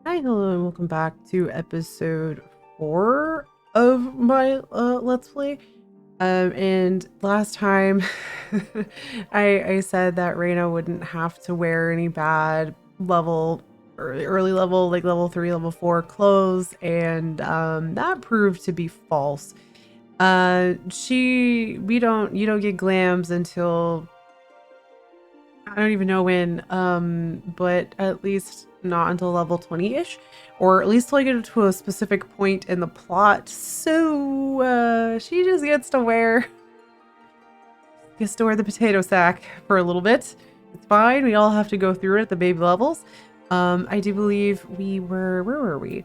Hi, hello, and welcome back to episode 4 of my Let's Play. And last time I said that Reina wouldn't have to wear any bad early level, like level 3, level 4 clothes, and that proved to be false. You don't get glams until I don't even know when, but at least not until level 20-ish, or at least till I get to a specific point in the plot. So she just gets to wear the potato sack for a little bit. It's fine. We all have to go through it at the baby levels. I do believe we were, where were we?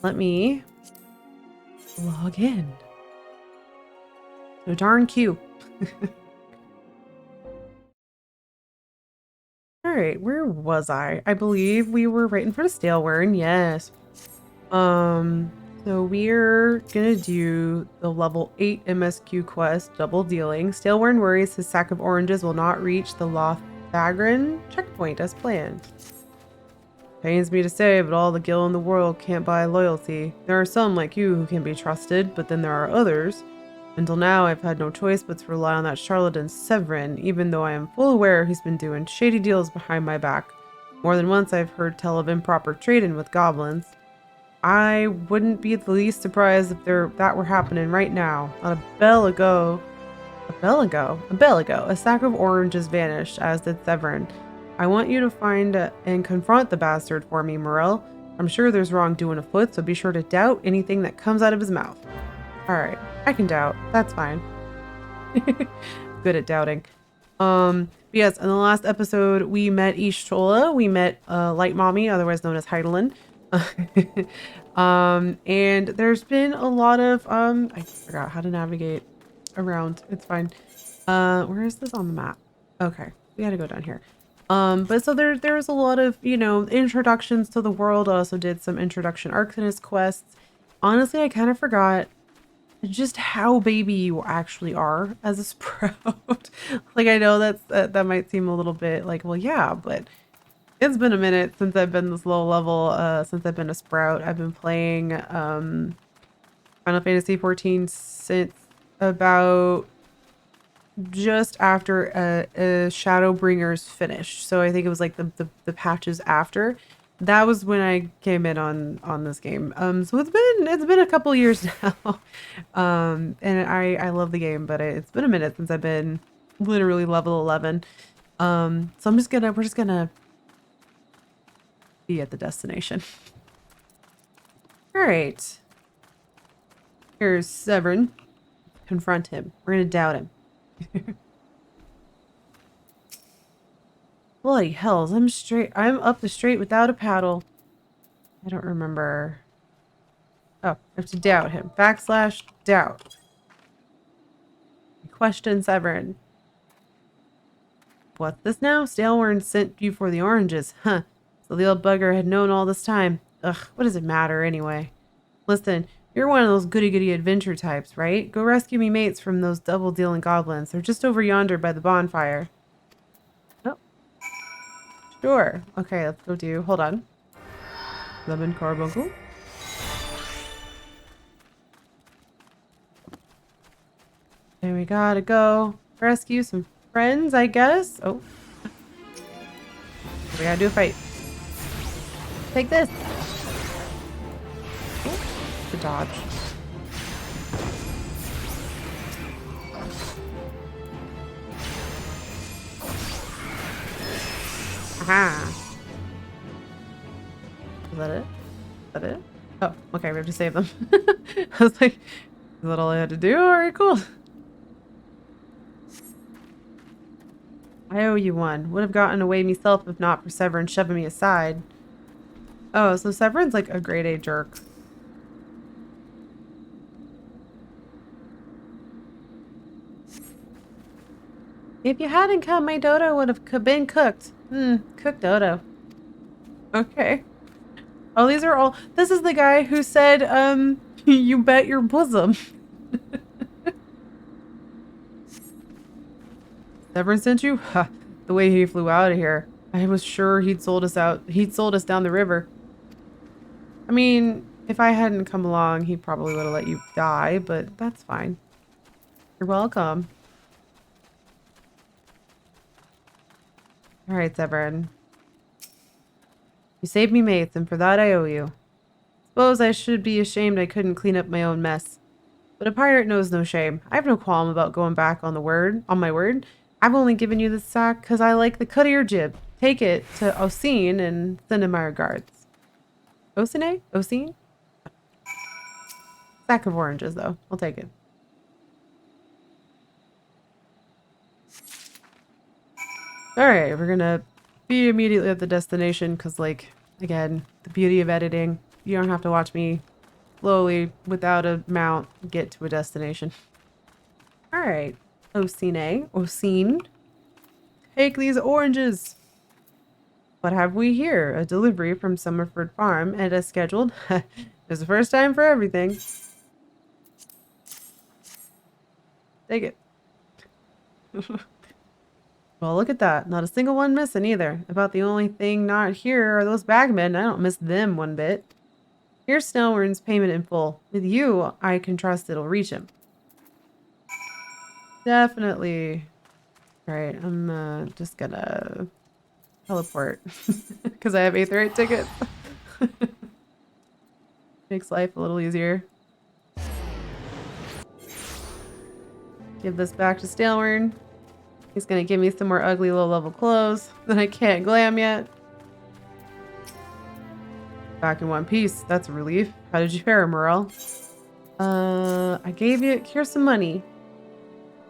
Let me log in. So darn cute. All right, where was I? I believe we were right in front of Stalewern. Yes. So we're gonna do the level 8 MSQ quest, double dealing. Stalewern worries his sack of oranges will not reach the Baderon checkpoint as planned. Pains me to say, but all the gil in the world can't buy loyalty. There are some like you who can be trusted, but then there are others. Until now, I've had no choice but to rely on that charlatan Sevrin, even though I am full aware he's been doing shady deals behind my back. More than once I've heard tell of improper trading with goblins. I wouldn't be the least surprised if that were happening right now. Not a bell ago, a sack of oranges vanished, as did Sevrin. I want you to find and confront the bastard for me, Morel. I'm sure there's wrongdoing afoot, so be sure to doubt anything that comes out of his mouth. Alright, I can doubt. That's fine. Good at doubting. Yes, in the last episode, we met Ishtola. We met Light Mommy, otherwise known as Heidelin. And there's been a lot of, I forgot how to navigate around. It's fine. Where is this on the map? Okay, we gotta go down here. But so there's a lot of, introductions to the world. I also did some introduction Arcanist quests. Honestly, I kind of forgot just how baby you actually are as a sprout. Like, I know that might seem a little bit like, well, yeah, but it's been a minute since I've been this low level, since I've been a sprout. I've been playing Final Fantasy 14 since about just after Shadowbringers finished. So I think it was like the patches after. That was when I came in on this game. So it's been a couple years now. And I love the game, but it's been a minute since I've been literally level 11. So we're just gonna be at the destination. All right. Here's Sevrin. Confront him. We're gonna doubt him. Bloody hells, I'm up the straight without a paddle. I don't remember. Oh, I have to doubt him. / doubt. Question Sevrin. What's this now? Stalewern sent you for the oranges. Huh. So the old bugger had known all this time. Ugh, what does it matter anyway? Listen, you're one of those goody-goody adventure types, right? Go rescue me mates from those double-dealing goblins. They're just over yonder by the bonfire. Oh. Sure. Okay, let's go do... Hold on. Lemon carbuncle. And we gotta go rescue some friends, I guess. Oh. We gotta do a fight. Take this. Oh, the dodge. Aha. Is that it? Is that it? Oh, okay, we have to save them. I was like, is that all I had to do? Alright, cool. I owe you one. Would have gotten away myself if not for Sevrin shoving me aside. Oh, so Severin's like a grade A jerk. If you hadn't come, my dodo would have been cooked. Cooked dodo. Okay. Oh, these are all... This is the guy who said, you bet your bosom. Sevrin sent you? Ha, the way he flew out of here. I was sure he'd sold us out. He'd sold us down the river. I mean, if I hadn't come along, he probably would have let you die, but that's fine. You're welcome. All right, Sevrin. You saved me mates, and for that I owe you. Suppose I should be ashamed I couldn't clean up my own mess. But a pirate knows no shame. I have no qualm about going back on my word. I've only given you this sack because I like the cut of your jib. Take it to Ascian and send him my regards. Osine? Osine? Sack of oranges, though. I'll take it. Alright, we're gonna be immediately at the destination because, like, again, the beauty of editing. You don't have to watch me slowly, without a mount, get to a destination. Alright. Osine. Take these oranges. What have we here? A delivery from Summerford Farm, and as scheduled. It's the first time for everything. Take it. Well, look at that. Not a single one missing either. About the only thing not here are those bagmen. I don't miss them one bit. Here's Snellwern's payment in full. With you, I can trust it'll reach him. Definitely. Alright, I'm just gonna teleport. Because I have Aetherite tickets. Makes life a little easier. Give this back to Snellwern. He's gonna give me some more ugly low-level clothes that I can't glam yet. Back in one piece. That's a relief. How did you fare, Morel? I gave you... Here's some money.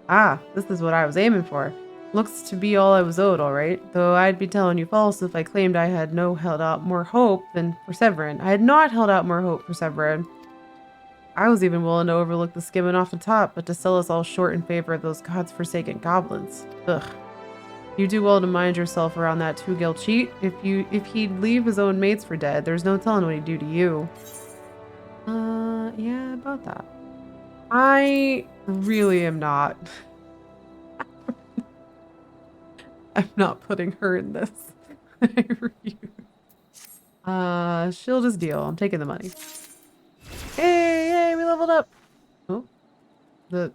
Ah, this is what I was aiming for. Looks to be all I was owed, all right. Though I'd be telling you false if I claimed I had held out more hope than for Sevrin. I had not held out more hope for Sevrin. I was even willing to overlook the skimming off the top, but to sell us all short in favor of those god's-forsaken goblins. Ugh. You do well to mind yourself around that two-gill cheat. If he'd leave his own mates for dead, there's no telling what he'd do to you. Yeah, about that. I really am not. I'm not putting her in this. I refuse. She'll just deal. I'm taking the money. Hey, we leveled up. Oh, I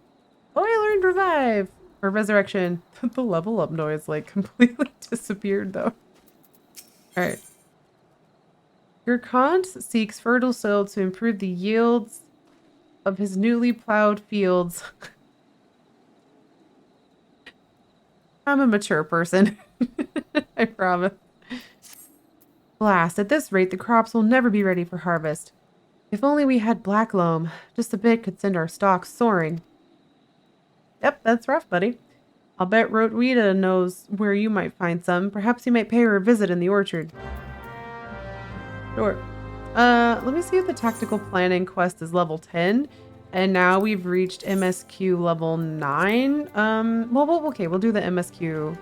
learned revive or resurrection. The level up noise like completely disappeared though. All right. Your Kant seeks fertile soil to improve the yields of his newly plowed fields. I'm a mature person. I promise. Blast, at this rate, the crops will never be ready for harvest. If only we had black loam. Just a bit could send our stocks soaring. Yep, that's rough, buddy. I'll bet Rotweeda knows where you might find some. Perhaps you might pay her a visit in the orchard. Sure. Let me see if the tactical planning quest is level 10. And now we've reached MSQ level 9. Okay, we'll do the MSQ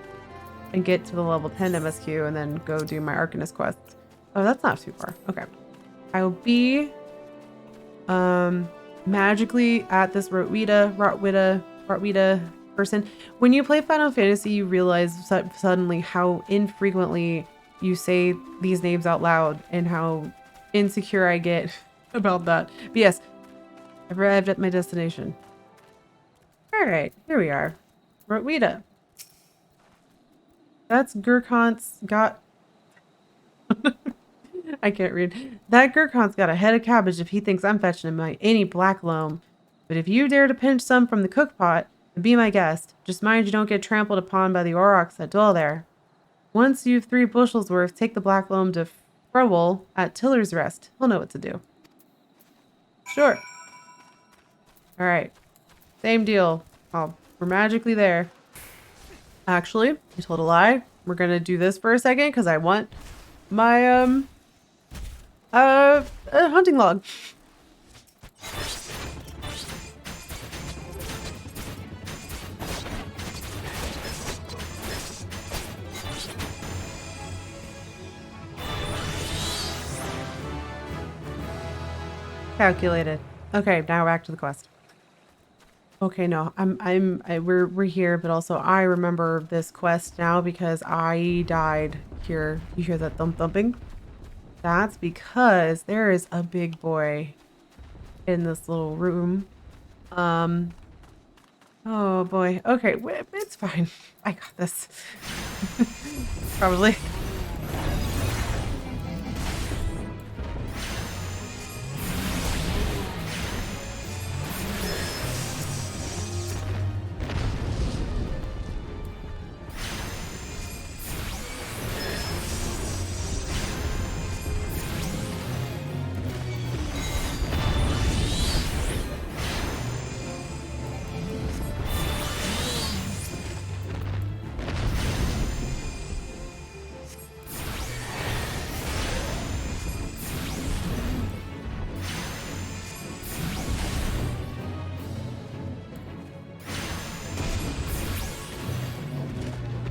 and get to the level 10 MSQ and then go do my Arcanist quest. Oh, that's not too far. Okay. I will be magically at this Rotweeda person. When you play Final Fantasy, you realize suddenly how infrequently you say these names out loud and how insecure I get about that. But yes, I've arrived at my destination. Alright, here we are. Rotweeda. That's Gurkhant's got... I can't read. That Gurkhant's got a head of cabbage if he thinks I'm fetching him any black loam. But if you dare to pinch some from the cook pot, and be my guest, just mind you don't get trampled upon by the aurochs that dwell there. Once you've 3 bushels worth, take the black loam to Frowell at Tiller's Rest. He'll know what to do. Sure. Alright. Same deal. Oh, we're magically there. Actually, I told a lie. We're gonna do this for a second because I want my hunting log. Calculated. Okay, now back to the quest. Okay, no, we're here, but also I remember this quest now because I died here. You hear that thumping? That's because there is a big boy in this little room. Oh boy. Okay, it's fine. I got this. Probably.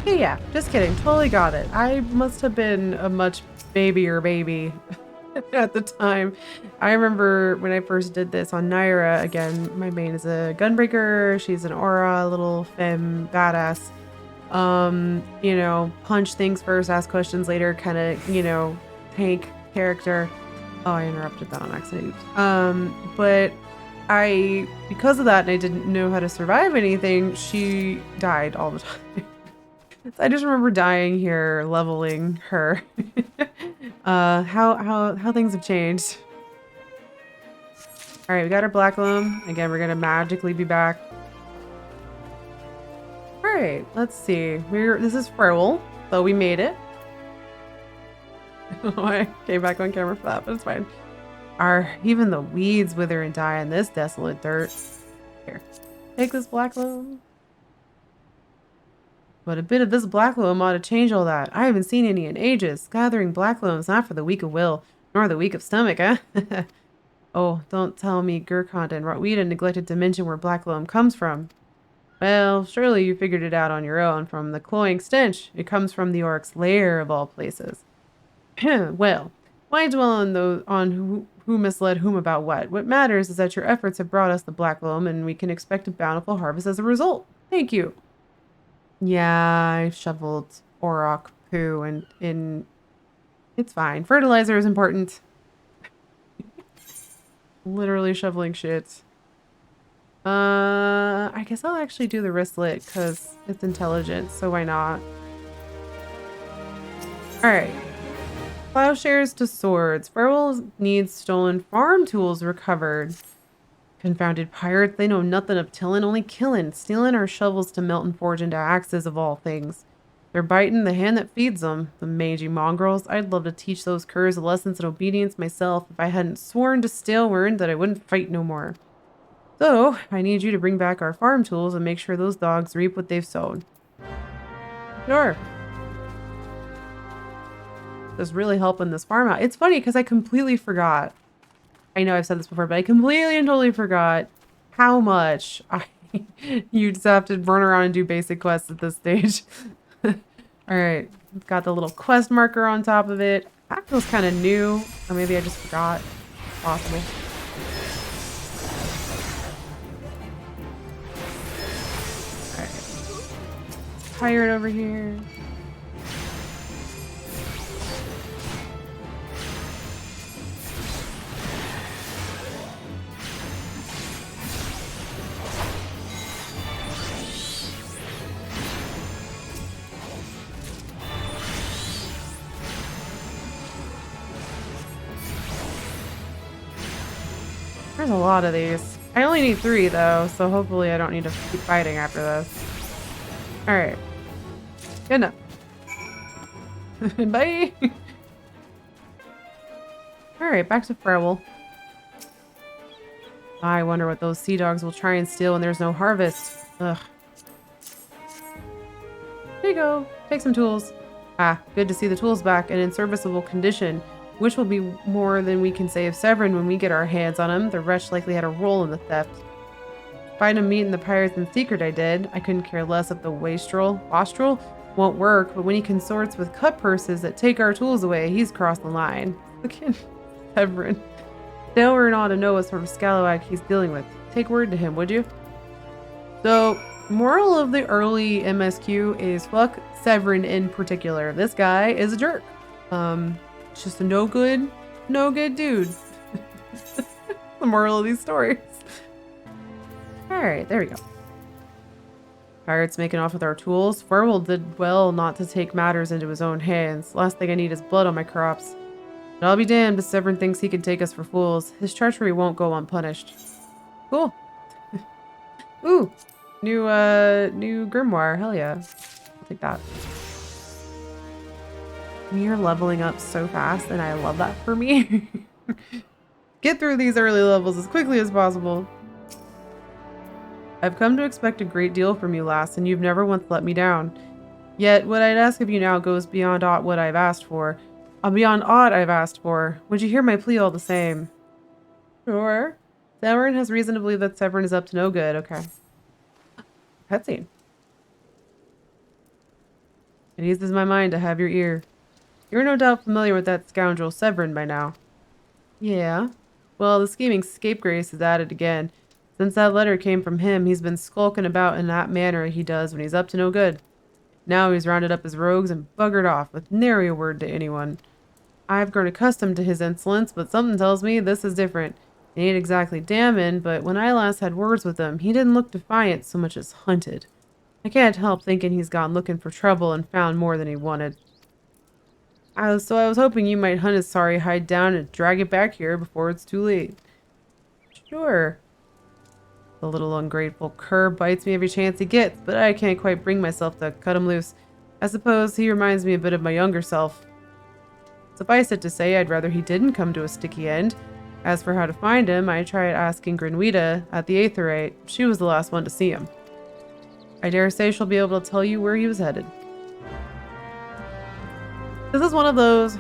Yeah, just kidding. Totally got it. I must have been a much babier baby at the time. I remember when I first did this on Naira, again, my main is a gunbreaker. She's an aura, little femme badass. You know, punch things first, ask questions later, kind of, you know, tank character. Oh, I interrupted that on accident. But because of that, and I didn't know how to survive anything, she died all the time. I just remember dying here, leveling her. How things have changed. All right, we got our black loam. Again, we're gonna magically be back. All right, let's see. This is Frowell, so we made it. I came back on camera for that, but it's fine. Even the weeds wither and die in this desolate dirt. Here, take this black loam. But a bit of this black loam ought to change all that. I haven't seen any in ages. Gathering black loam's not for the weak of will, nor the weak of stomach, eh? Oh, don't tell me Gurkhant and Rotweeda neglected to mention where black loam comes from. Well, surely you figured it out on your own from the cloying stench. It comes from the orc's lair of all places. Well, why dwell on who misled whom about what? What matters is that your efforts have brought us the black loam, and we can expect a bountiful harvest as a result. Thank you. Yeah, I shoveled Auroch poo and it's fine. Fertilizer is important. Literally shoveling shit. I guess I'll actually do the wristlet because it's intelligent, so why not? Alright. Plowshares to swords. Farewell needs stolen farm tools recovered. Confounded pirates, they know nothing of tillin', only killin', stealing our shovels to melt and forge into axes of all things. They're biting the hand that feeds them, the mangy mongrels. I'd love to teach those curs lessons in obedience myself if I hadn't sworn to Stalewern that I wouldn't fight no more. So, I need you to bring back our farm tools and make sure those dogs reap what they've sown. Sure. Just really helping this farm out. It's funny because I completely forgot. I know I've said this before, but I completely and totally forgot how much you just have to run around and do basic quests at this stage. All right, it's got the little quest marker on top of it. That feels kind of new, or maybe I just forgot. Possible. All right, pirate over here. There's a lot of these. I only need 3 though, so hopefully I don't need to keep fighting after this. Alright. Good enough. Bye! Alright, back to Frowell. I wonder what those sea dogs will try and steal when there's no harvest. Ugh. There you go. Take some tools. Ah, good to see the tools back and in serviceable condition. Which will be more than we can say of Sevrin when we get our hands on him. The wretch likely had a role in the theft. Find him meeting the pirates in secret, I did. I couldn't care less if the wastrel won't work, but when he consorts with cut purses that take our tools away, he's crossed the line. Look at Sevrin. Stalewern ought to know what sort of scalawag he's dealing with. Take word to him, would you? So, moral of the early MSQ is fuck Sevrin in particular. This guy is a jerk. It's just a no good dude. The moral of these stories. Alright, there we go. Pirates making off with our tools. Foretold did well not to take matters into his own hands. Last thing I need is blood on my crops. But I'll be damned if Sevrin thinks he can take us for fools. His treachery won't go unpunished. Cool. Ooh, new grimoire. Hell yeah. I'll take that. We are leveling up so fast, and I love that for me. Get through these early levels as quickly as possible. I've come to expect a great deal from you, lass, and you've never once let me down. Yet, what I'd ask of you now goes beyond aught what I've asked for. Beyond aught I've asked for. Would you hear my plea all the same? Sure. Sevrin has reason to believe that Sevrin is up to no good. Okay. Cutscene. It eases my mind to have your ear. You're no doubt familiar with that scoundrel Sevrin by now. Yeah. Well, the scheming scapegrace is at it again. Since that letter came from him, he's been skulking about in that manner he does when he's up to no good. Now he's rounded up his rogues and buggered off with nary a word to anyone. I've grown accustomed to his insolence, but something tells me this is different. He ain't exactly damning, but when I last had words with him, he didn't look defiant so much as hunted. I can't help thinking he's gone looking for trouble and found more than he wanted. So I was hoping you might hunt his sorry hide down and drag it back here before it's too late. Sure. The little ungrateful cur bites me every chance he gets, but I can't quite bring myself to cut him loose. I suppose he reminds me a bit of my younger self. Suffice it to say, I'd rather he didn't come to a sticky end. As for how to find him, I tried asking Grinwita at the Aetherite. She was the last one to see him. I dare say she'll be able to tell you where he was headed. This is one of those,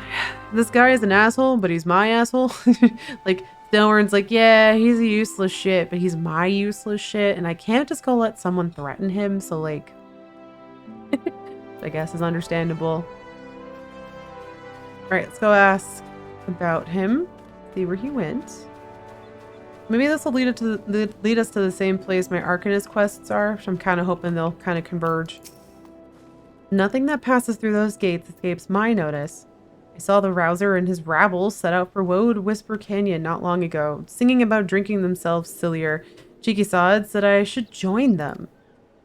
this guy is an asshole, but he's my asshole. Like, Stilwern's like, yeah, he's a useless shit, but he's my useless shit, and I can't just go let someone threaten him, so like, I guess is understandable. Alright, let's go ask about him, see where he went. Maybe this will lead us to the same place my Arcanist quests are, which I'm kind of hoping they'll kind of converge. Nothing that passes through those gates escapes my notice. I saw the Rouser and his rabble set out for Woad Whisper Canyon not long ago, singing about drinking themselves sillier. Cheeky sods said I should join them.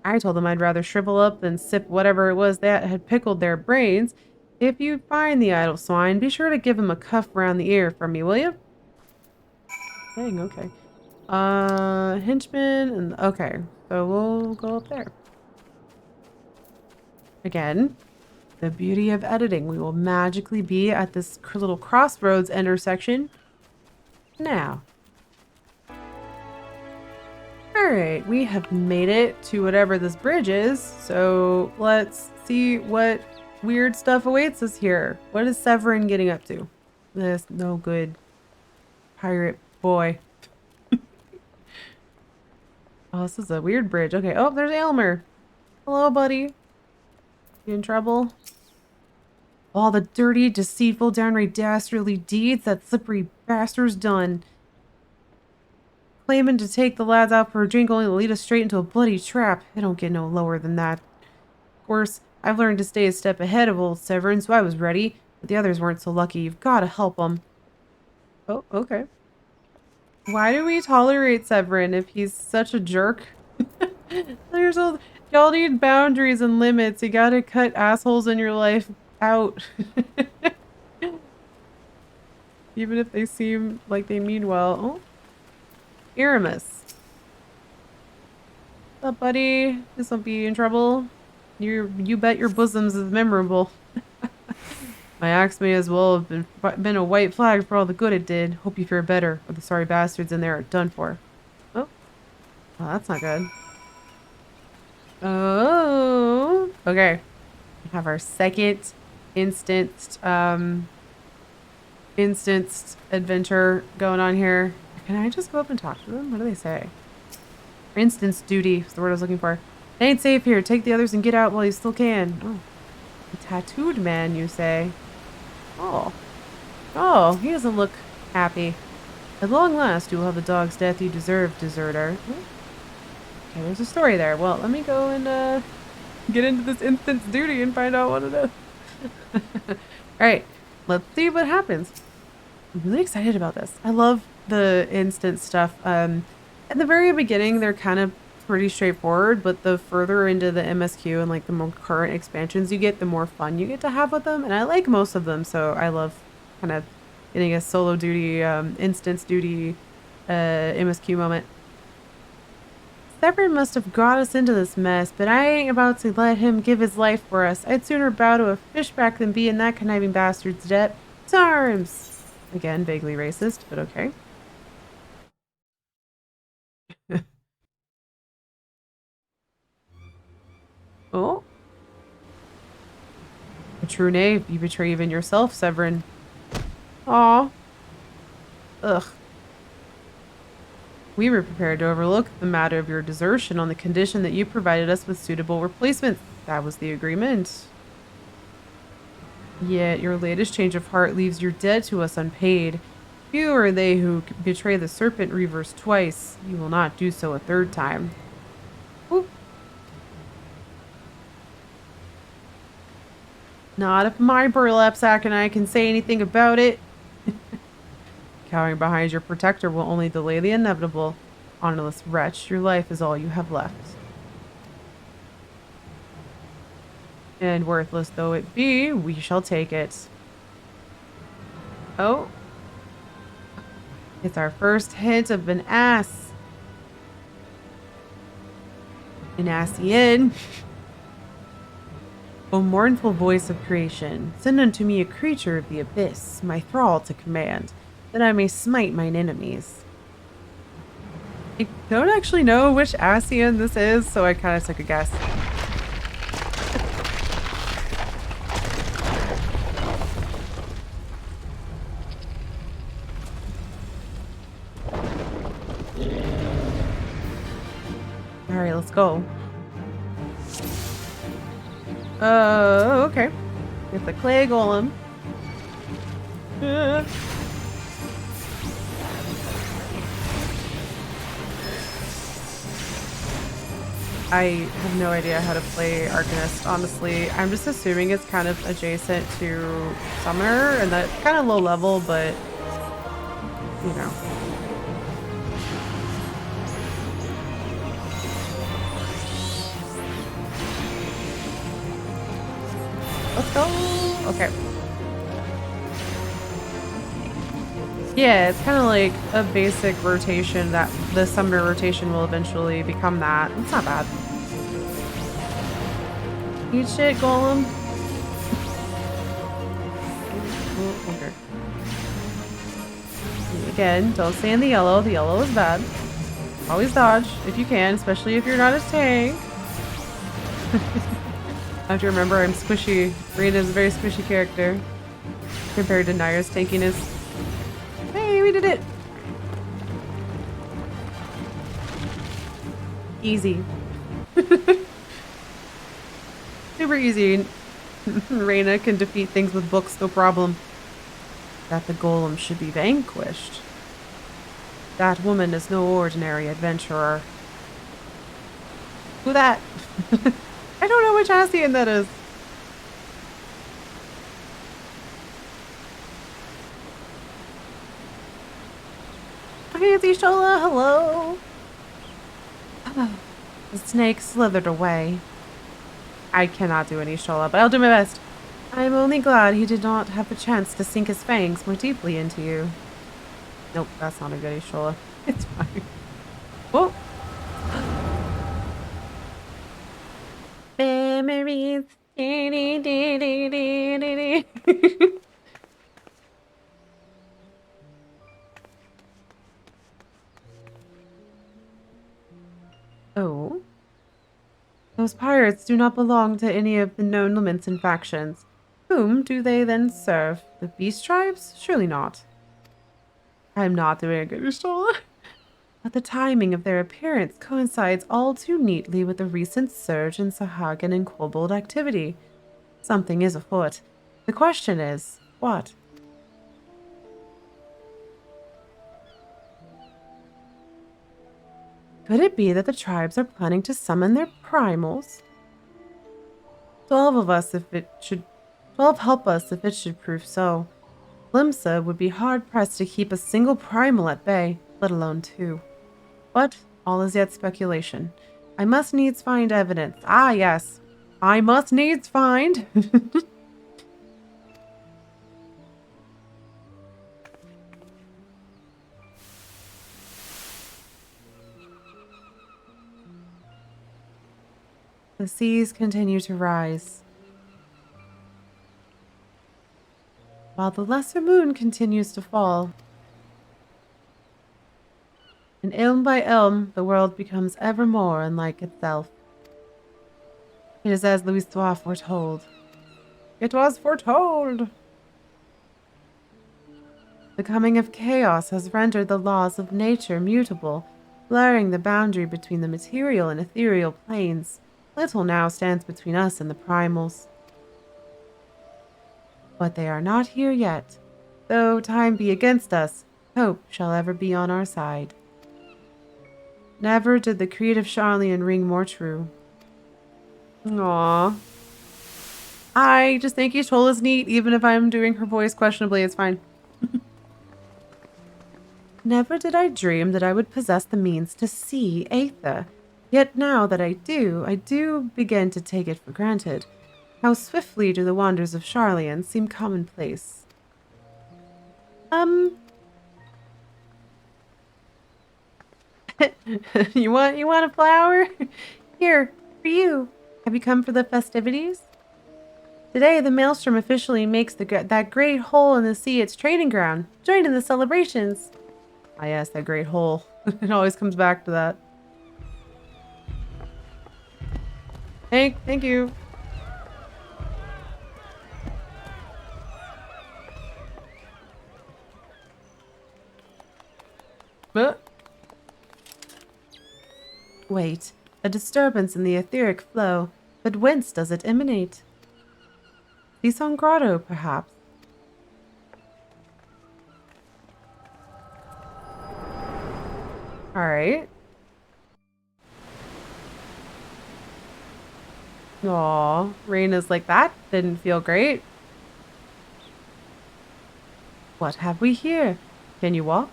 I told them I'd rather shrivel up than sip whatever it was that had pickled their brains. If you find the idle swine, be sure to give him a cuff round the ear from me, will you? Dang, okay. Henchman, and okay, so we'll go up there. Again, the beauty of editing. We will magically be at this little crossroads intersection now. Alright, we have made it to whatever this bridge is, so let's see what weird stuff awaits us here. What is Sevrin getting up to? This no good pirate boy. Oh, this is a weird bridge. Okay, oh, there's Aylmer. Hello, buddy. You in trouble? All the dirty, deceitful, downright dastardly deeds that slippery bastard's done. Claiming to take the lads out for a drink only to lead us straight into a bloody trap. It don't get no lower than that. Of course, I've learned to stay a step ahead of old Sevrin, so I was ready. But the others weren't so lucky. You've got to help them. Oh, okay. Why do we tolerate Sevrin if he's such a jerk? Y'all need boundaries and limits. You gotta cut assholes in your life out. Even if they seem like they mean well. Oh. Aramis. What's up, buddy? This won't be in trouble. You bet your bosoms is memorable. My axe may as well have been a white flag for all the good it did. Hope you fare better, or the sorry bastards in there are done for. Oh. Well, that's not good. Oh. Okay. We have our second instanced adventure going on here. Can I just go up and talk to them? What do they say? Instance duty is the word I was looking for. It ain't safe here. Take the others and get out while you still can. Oh. A tattooed man, you say? Oh. Oh, he doesn't look happy. At long last, you will have the dog's death you deserve, deserter. Okay, there's a story there. Well, let me go and get into this instance duty and find out what it is. Alright. let's see what happens. I'm really excited about this. I love the instant stuff. At the very beginning, they're kind of pretty straightforward, but the further into the MSQ and like the more current expansions you get, the more fun you get to have with them. And I like most of them, so I love kind of getting a solo duty, instance duty, MSQ moment. Sevrin must have got us into this mess, but I ain't about to let him give his life for us. I'd sooner bow to a fishback than be in that conniving bastard's debt. Arms! Again, vaguely racist, but okay. Oh. A true knave. You betray even yourself, Sevrin. Aw. Ugh. We were prepared to overlook the matter of your desertion on the condition that you provided us with suitable replacements. That was the agreement. Yet your latest change of heart leaves your debt to us unpaid. Few are they who betray the serpent reavers twice. You will not do so a third time. Ooh. Not if my burlap sack and I can say anything about it. Cowering behind your protector will only delay the inevitable. Honorless wretch, your life is all you have left. And worthless though it be, we shall take it. Oh. It's our first hint of an ass. An Ascian. O mournful voice of creation, send unto me a creature of the abyss, my thrall to command, that I may smite mine enemies. I don't actually know which Ascian this is, so I kind of took a guess. Alright, let's go. Okay. Get the clay golem. I have no idea how to play Arcanist, honestly. I'm just assuming it's kind of adjacent to Summoner, and that's kind of low level, but, you know. Let's go! Okay. Yeah, it's kind of like a basic rotation that the summoner rotation will eventually become that. It's not bad. Eat shit, golem. Oh, okay. Again, don't stay in the yellow. The yellow is bad. Always dodge if you can, especially if you're not a tank. I have to remember I'm squishy. Rena is a very squishy character compared to Naira's tankiness. Hey, we did it! Easy. Super easy. Reyna can defeat things with books, no problem. That the golem should be vanquished. That woman is no ordinary adventurer. Who that? I don't know which Ascian that is. Fancy Shola, hello. Oh, the snake slithered away. I cannot do any Shola, but I'll do my best. I'm only glad he did not have the chance to sink his fangs more deeply into you. Nope, that's not a good Shola. It's fine. Oh. Memories. Oh. Those pirates do not belong to any of the known elements and factions. Whom do they then serve? The beast tribes? Surely not. I'm not doing a good Shola. But the timing of their appearance coincides all too neatly with the recent surge in Sahuagin and Kobold activity. Something is afoot. The question is, what? Could it be that the tribes are planning to summon their primals? 12 help us if it should prove so. Limsa would be hard-pressed to keep a single primal at bay, let alone two. But all is yet speculation. I must needs find evidence. Ah, yes. I must needs find. The seas continue to rise, while the lesser moon continues to fall. And ilm by ilm, the world becomes ever more unlike itself. It is as Louisoix foretold. It was foretold! The coming of chaos has rendered the laws of nature mutable, blurring the boundary between the material and ethereal planes. Little now stands between us and the primals. But they are not here yet. Though time be against us, hope shall ever be on our side. Never did the creed of Charlian ring more true. Aww. I just think Y'shtola's neat, even if I'm doing her voice questionably, it's fine. Never did I dream that I would possess the means to see Aether. Yet now that I do begin to take it for granted. How swiftly do the wonders of Charlian seem commonplace. You want a flower? Here, for you. Have you come for the festivities? Today, the Maelstrom officially makes that great hole in the sea its training ground. Join in the celebrations. Ah, yes, that great hole. It always comes back to that. Thank you. But wait, a disturbance in the etheric flow. But whence does it emanate? Sison Grotto, perhaps? Alright. Aw, rain is like that. Didn't feel great. What have we here? Can you walk?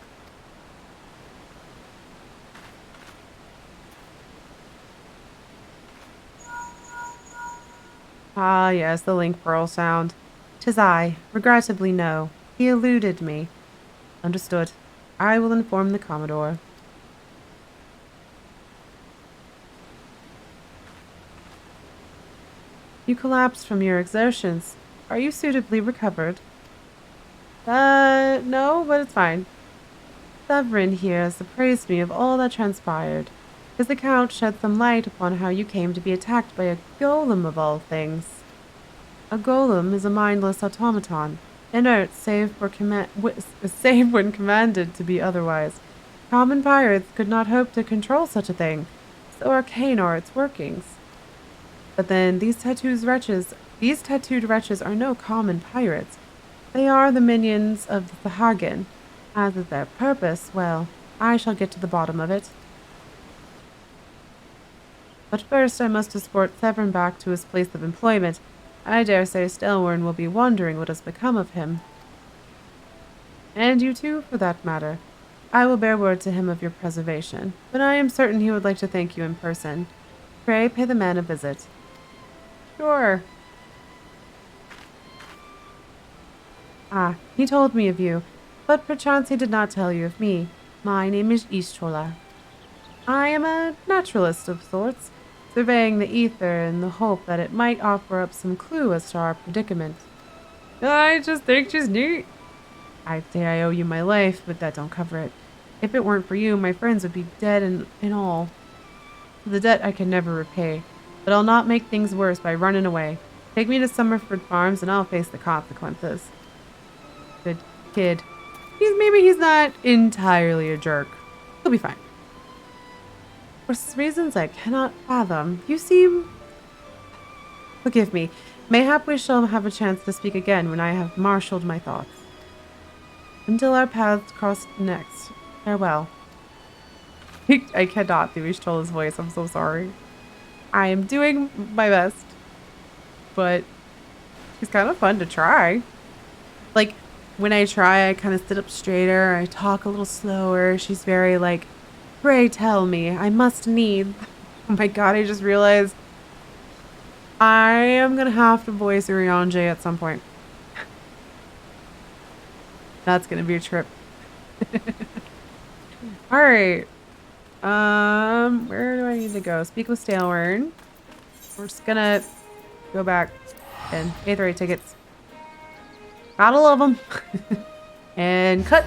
Ah, yes, the link pearl sound. 'Tis I. Regrettably, no. He eluded me. Understood. I will inform the Commodore. You collapsed from your exertions. Are you suitably recovered? No, but it's fine. Sevrin here has appraised me of all that transpired. His account shed some light upon how you came to be attacked by a golem of all things. A golem is a mindless automaton, inert save when commanded to be otherwise. Common pirates could not hope to control such a thing, so arcane are its workings. But then these tattooed wretches are no common pirates. They are the minions of the Hagen. As is their purpose, well, I shall get to the bottom of it. But first I must escort Sevrin back to his place of employment. I dare say Stelwern will be wondering what has become of him. And you too, for that matter. I will bear word to him of your preservation, but I am certain he would like to thank you in person. Pray pay the man a visit. Sure. Ah, he told me of you, but perchance he did not tell you of me. My name is Y'shtola. I am a naturalist of sorts, surveying the ether in the hope that it might offer up some clue as to our predicament. I just think she's neat. I'd say I owe you my life, but that don't cover it. If it weren't for you, my friends would be dead and all. The debt I can never repay, but I'll not make things worse by running away. Take me to Summerford Farms and I'll face the consequences. Good kid. Maybe he's not entirely a jerk. He'll be fine. For reasons I cannot fathom, you seem... Forgive me. Mayhap we shall have a chance to speak again when I have marshaled my thoughts. Until our paths cross next. Farewell. I cannot do Y'shtola's voice. I'm so sorry. I am doing my best. But she's kind of fun to try. Like, when I try, I kind of sit up straighter. I talk a little slower. She's very like, pray tell me, I must need. Oh my god, I just realized I am gonna have to voice Urianger at some point. That's gonna be a trip. All right. Where do I need to go? Speak with Stalewern. We're just gonna go back and pay the right tickets. Gotta love them. And cut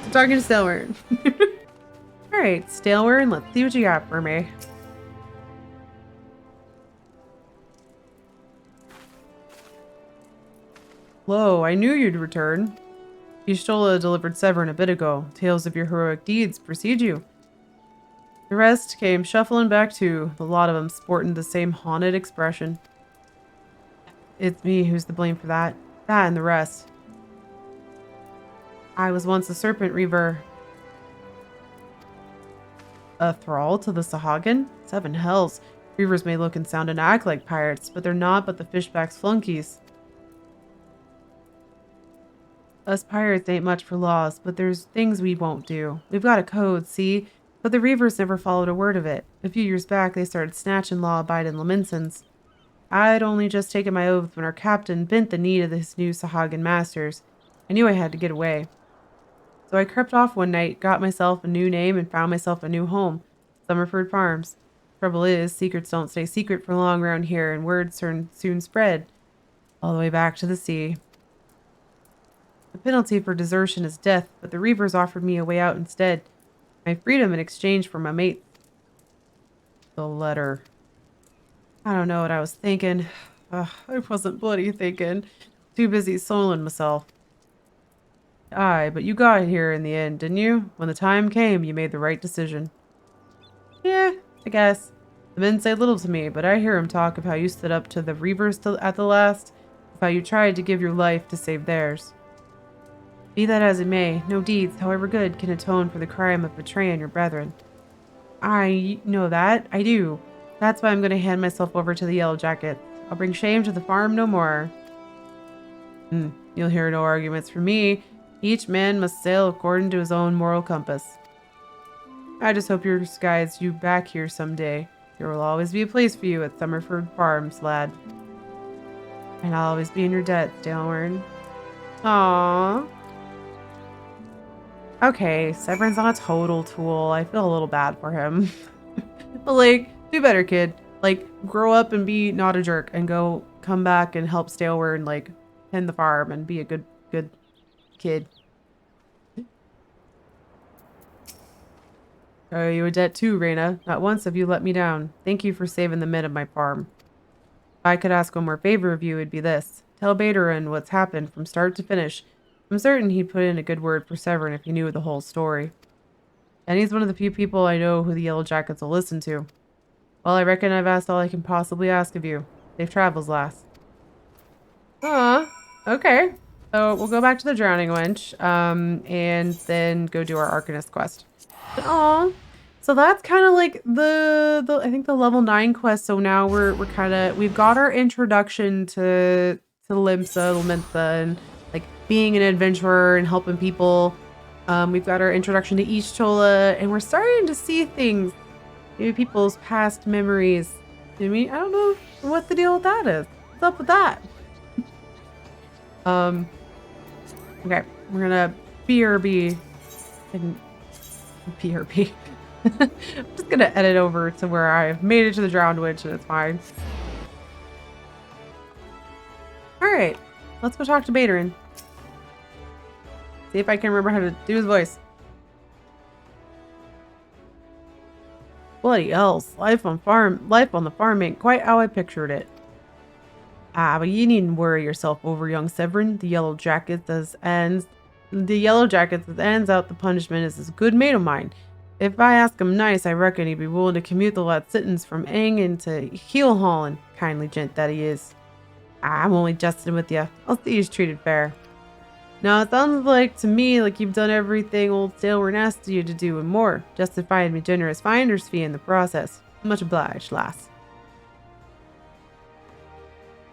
to talking to Stalewern. All right, Stalewern, let's see what you got for me. Lo, I knew you'd return. Y'shtola delivered Sevrin a bit ago. Tales of your heroic deeds precede you. The rest came shuffling back too, the lot of them sporting the same haunted expression. It's me who's to blame for that. That and the rest. I was once a serpent reaver. A thrall to the Sahagin? Seven hells. Reavers may look and sound and act like pirates, but they're not but the fishback's flunkies. Us pirates ain't much for laws, but there's things we won't do. We've got a code, see? But the Reavers never followed a word of it. A few years back, they started snatching law-abiding Laminsons. I'd only just taken my oath when our captain bent the knee to his new Sahagin masters. I knew I had to get away. So I crept off one night, got myself a new name, and found myself a new home. Summerford Farms. Trouble is, secrets don't stay secret for long around here, and word soon spread. All the way back to the sea. The penalty for desertion is death, but the Reavers offered me a way out instead. My freedom in exchange for my mate. The letter. I don't know what I was thinking. I wasn't bloody thinking. Too busy soiling myself. Aye, but you got here in the end, didn't you? When the time came, you made the right decision. Yeah, I guess. The men say little to me, but I hear 'em talk of how you stood up to the Reavers at the last, of how you tried to give your life to save theirs. Be that as it may, no deeds, however good, can atone for the crime of betraying your brethren. I know that. I do. That's why I'm going to hand myself over to the Yellow Jackets. I'll bring shame to the farm no more. You'll hear no arguments from me. Each man must sail according to his own moral compass. I just hope your guides you back here someday. There will always be a place for you at Summerford Farms, lad. And I'll always be in your debt, Stalewern. Aww. Okay, Severin's not a total tool. I feel a little bad for him. But like, do better, kid. Like, grow up and be not a jerk and come back and help Stalewern, like, tend the farm and be a good kid. I owe you a debt too, Reyna. Not once have you let me down. Thank you for saving the men of my farm. If I could ask one more favor of you, it'd be this. Tell Baderon what's happened from start to finish. I'm certain he'd put in a good word for Sevrin if he knew the whole story. And he's one of the few people I know who the Yellow Jackets will listen to. Well, I reckon I've asked all I can possibly ask of you. Safe travels, lass. Okay. So we'll go back to the Drowning Wench, and then go do our Arcanist quest. Aw. So that's kind of like the I think the level 9 quest. So now we've got our introduction to Limsa, and like being an adventurer and helping people. We've got our introduction to Y'shtola, and we're starting to see things, maybe people's past memories. I mean, I don't know what the deal with that is. What's up with that? Okay, we're gonna BRB and BRB. I'm just gonna edit over to where I've made it to the Drowned Witch and it's fine. Alright, let's go talk to Baderon. See if I can remember how to do his voice. Bloody else, life on the farm ain't quite how I pictured it. But you needn't worry yourself over young Sevrin. The Yellow Jackets as ends out the punishment is a good mate of mine. If I ask him nice, I reckon he'd be willing to commute the lad's sentence from Engen to heel hauling. Kindly gent that he is. I'm only jesting with you. I'll see he's treated fair. Now, it sounds like to me like you've done everything old Stalewern asked you to do and more, justifying me generous finder's fee in the process. Much obliged, lass.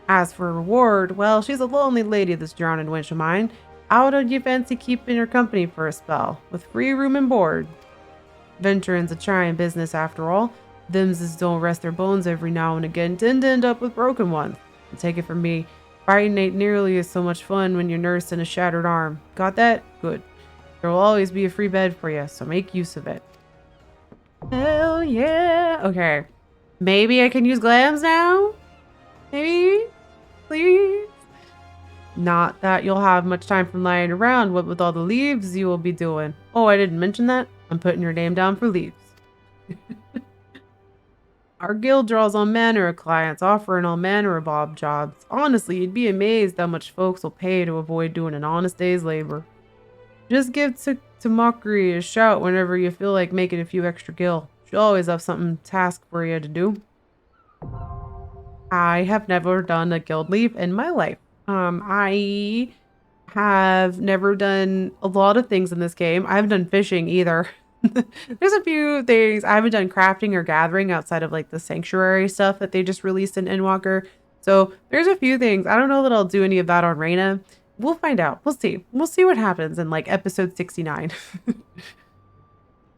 As for reward, well, she's a lonely lady, this drowning wench of mine. How do you fancy keeping her company for a spell, with free room and board? Venturing's a trying business after all. Them's as don't rest their bones every now and again tend to end up with broken ones. And take it from me, fighting ain't nearly as so much fun when you're nursing a shattered arm. Got that? Good. There will always be a free bed for you, so make use of it. Hell yeah. Okay. Maybe I can use glams now? Maybe? Please? Not that you'll have much time for lying around, what with all the leaves you will be doing. Oh, I didn't mention that? I'm putting your name down for leaves. Our guild draws all manner of clients, offering all manner of bob jobs. Honestly, you'd be amazed how much folks will pay to avoid doing an honest day's labor. Just give to Mockery a shout whenever you feel like making a few extra gil. She'll always have something task for you to do. I have never done a guild leave in my life. I have never done a lot of things in this game. I haven't done fishing either. There's a few things. I haven't done crafting or gathering outside of like the sanctuary stuff that they just released in Endwalker. So there's a few things. I don't know that I'll do any of that on Reyna. We'll find out. We'll see. We'll see what happens in like episode 69.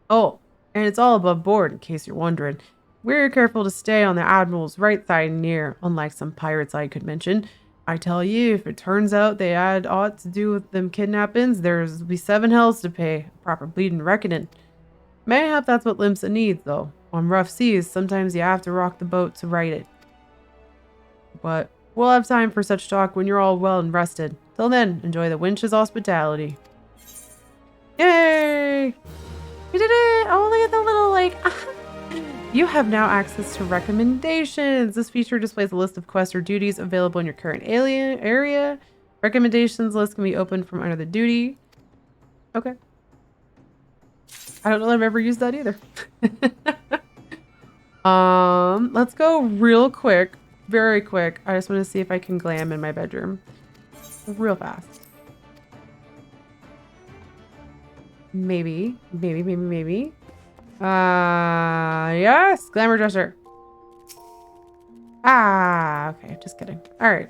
Oh, and it's all above board in case you're wondering. We're careful to stay on the Admiral's right side and near, unlike some pirates I could mention. I tell you, if it turns out they had aught to do with them kidnappings, there's be 7 hells to pay. Proper bleeding reckoning. Mayhap that's what Limsa needs, though. On rough seas, sometimes you have to rock the boat to right it. But we'll have time for such talk when you're all well and rested. Till then, enjoy the winch's hospitality. Yay! We did it! Oh, look at the little, like... You have now access to recommendations. This feature displays a list of quests or duties available in your current area. Recommendations list can be opened from under the duty. Okay. I don't know that I've ever used that either. Let's go real quick. Very quick. I just want to see if I can glam in my bedroom. Real fast. Maybe. Yes! Glamour dresser. Ah, okay. Just kidding. Alright.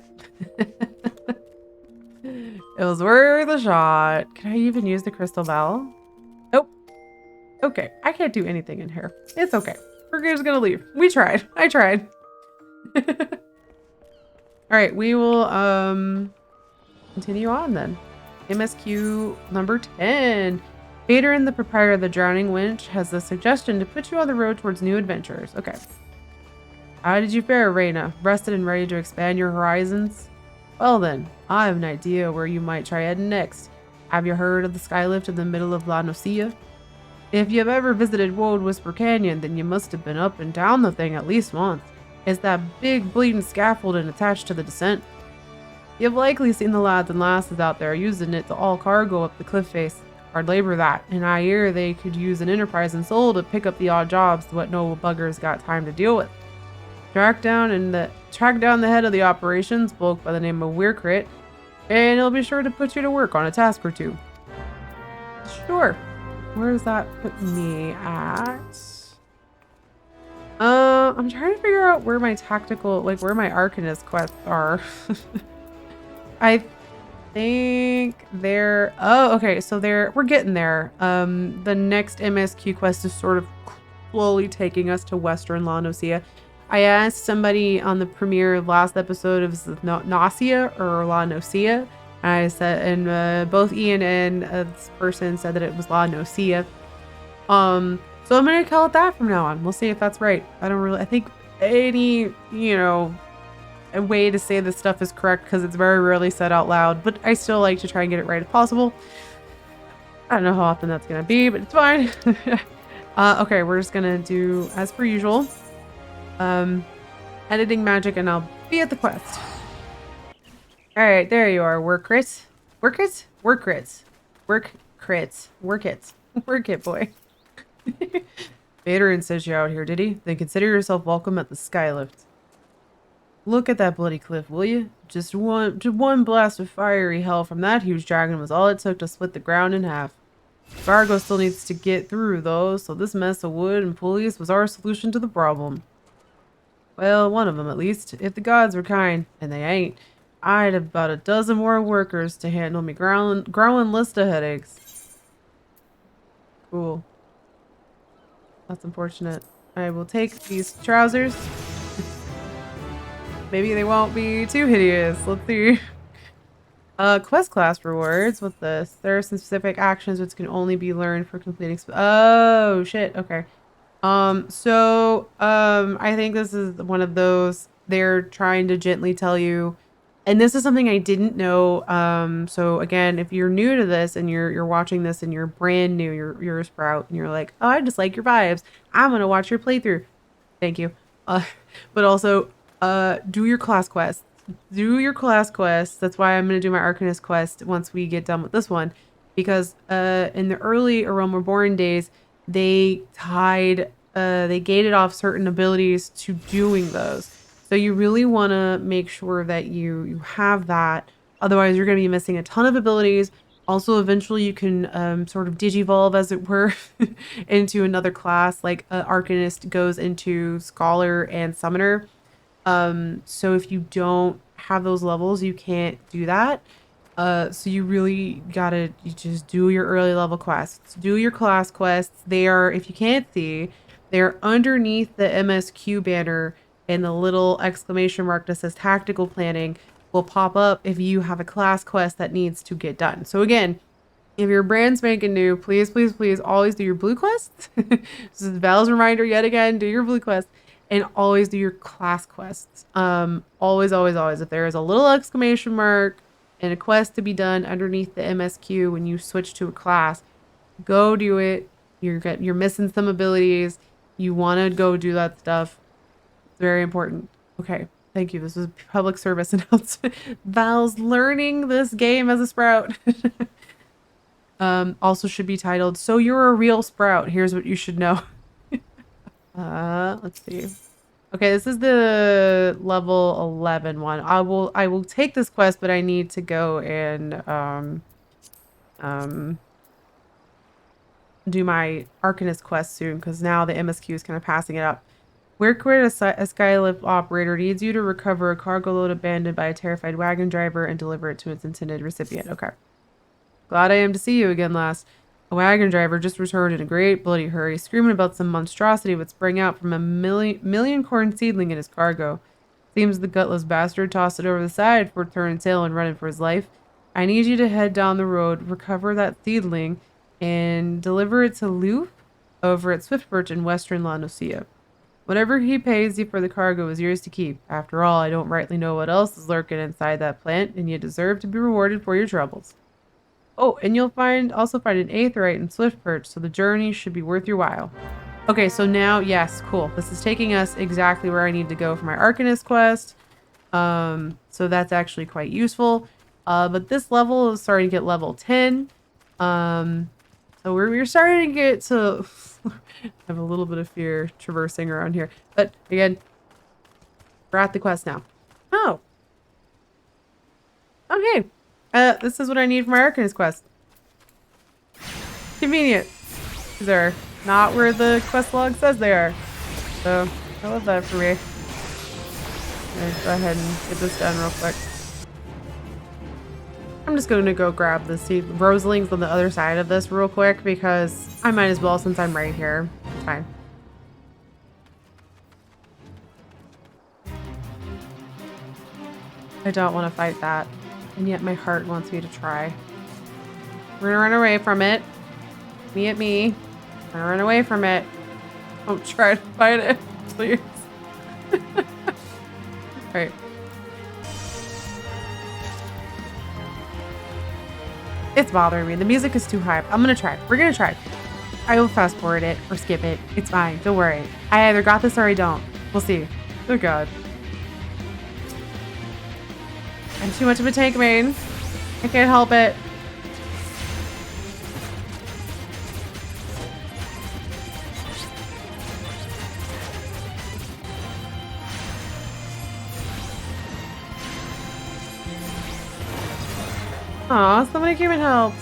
It was worth a shot. Can I even use the crystal bell? Nope. Okay. I can't do anything in here. It's okay. We're just gonna leave. We tried. I tried. Alright, we will continue on then. MSQ number 10. Baderon, the proprietor of the Drowning Winch, has the suggestion to put you on the road towards new adventures. Okay. How did you fare, Reyna? Rested and ready to expand your horizons? Well then, I have an idea where you might try heading next. Have you heard of the skylift in the middle of Louisoix? If you've ever visited Woad Whisper Canyon, then you must have been up and down the thing at least once. It's that big bleeding scaffolding attached to the descent. You've likely seen the lads and lasses out there using it to haul cargo up the cliff face. Hard labor that, and I hear they could use an enterprising soul to pick up the odd jobs what no buggers got time to deal with. Track down the head of the operations, bloke by the name of Weirkrit, and he'll be sure to put you to work on a task or two. Sure. Where does that put me at? I'm trying to figure out where my tactical, like where my Arcanist quests are. I think they're, oh, okay, so we're getting there. The next MSQ quest is sort of slowly taking us to Western Louisoix. I asked somebody on the premiere of last episode if it was Nausea or Louisoix. I said, and both Ian and this person said that it was Louisoix. So I'm gonna call it that from now on. We'll see if that's right. I think any, a way to say this stuff is correct because it's very rarely said out loud, but I still like to try and get it right if possible. I don't know how often that's gonna be, but it's fine. Okay, we're just gonna do as per usual. Editing magic, and I'll be at the quest. All right, there you are, work it, boy. Baderon sent you out here, did he? Then consider yourself welcome at the skylift. Look at that bloody cliff, will you? Just one blast of fiery hell from that huge dragon was all it took to split the ground in half. Fargo still needs to get through, though, so this mess of wood and pulleys was our solution to the problem. Well, one of them, at least. If the gods were kind, and they ain't, I had about a dozen more workers to handle me growing list of headaches. Cool. That's unfortunate. I will take these trousers. Maybe they won't be too hideous. Let's see. Quest class rewards. What's this? There are some specific actions which can only be learned for completing. Oh shit. Okay. I think this is one of those they're trying to gently tell you, and this is something I didn't know. So again, if you're new to this and you're watching this and you're brand new, you're a Sprout and you're like, oh, I just like your vibes. I'm gonna watch your playthrough. Thank you. Uh, but also, do your class quests. Do your class quests. That's why I'm gonna do my Arcanist quest once we get done with this one, because in the early Realm Reborn days, they gated off certain abilities to doing those. So you really want to make sure that you have that. Otherwise, you're going to be missing a ton of abilities. Also, eventually you can sort of digivolve, as it were, into another class. Like Arcanist goes into Scholar and Summoner. So if you don't have those levels, you can't do that. So you really you just do your early level quests. Do your class quests. They are, if you can't see, they're underneath the MSQ banner, and the little exclamation mark that says tactical planning will pop up if you have a class quest that needs to get done. So again, if you're brand spanking new, please, please, please always do your blue quests. This is Val's reminder yet again, do your blue quests and always do your class quests. Always, always, always. If there is a little exclamation mark and a quest to be done underneath the MSQ when you switch to a class, go do it. You're missing some abilities. You want to go do that stuff. It's very important. Okay. Thank you. This was a public service announcement. Val's learning this game as a Sprout. Also should be titled, So You're a Real Sprout. Here's what you should know. Let's see. Okay, this is the level 11 one. I will take this quest, but I need to go and do my Arcanist quest soon, because now the MSQ is kind of passing it up. Where a skylift operator needs you to recover a cargo load abandoned by a terrified wagon driver and deliver it to its intended recipient. Okay. Glad I am to see you again, lass. A wagon driver just returned in a great bloody hurry, screaming about some monstrosity would spring out from a million corn seedling in his cargo. Seems the gutless bastard tossed it over the side for turning tail and running for his life. I need you to head down the road, recover that seedling, and deliver it to Leavv over at Swiftbirch in western La Nocia. Whatever he pays you for the cargo is yours to keep. After all, I don't rightly know what else is lurking inside that plant, and you deserve to be rewarded for your troubles. Oh, and you'll also find an aetheryte in Swiftbirch, so the journey should be worth your while. Okay, so now, yes, cool. This is taking us exactly where I need to go for my Arcanist quest. So that's actually quite useful. But this level is starting to get level 10. So we're starting to get to I have a little bit of fear traversing around here. But again, we're at the quest now. Oh. Okay. This is what I need for my Arcanist quest. Convenient. These are not where the quest log says they are. So I love that for me. Let's go ahead and get this done real quick. I'm just going to go grab the roselings on the other side of this real quick, because I might as well, since I'm right here. It's fine. I don't want to fight that, and yet my heart wants me to try. We're gonna run away from it. Me at me. I'm gonna run away from it. Don't try to fight it, please. Alright. It's bothering me. The music is too high. I'm gonna try. We're gonna try. I will fast forward it or skip it. It's fine. Don't worry. I either got this or I don't. We'll see. Oh god. I'm too much of a tank main. I can't help it. Aw, somebody came and helped.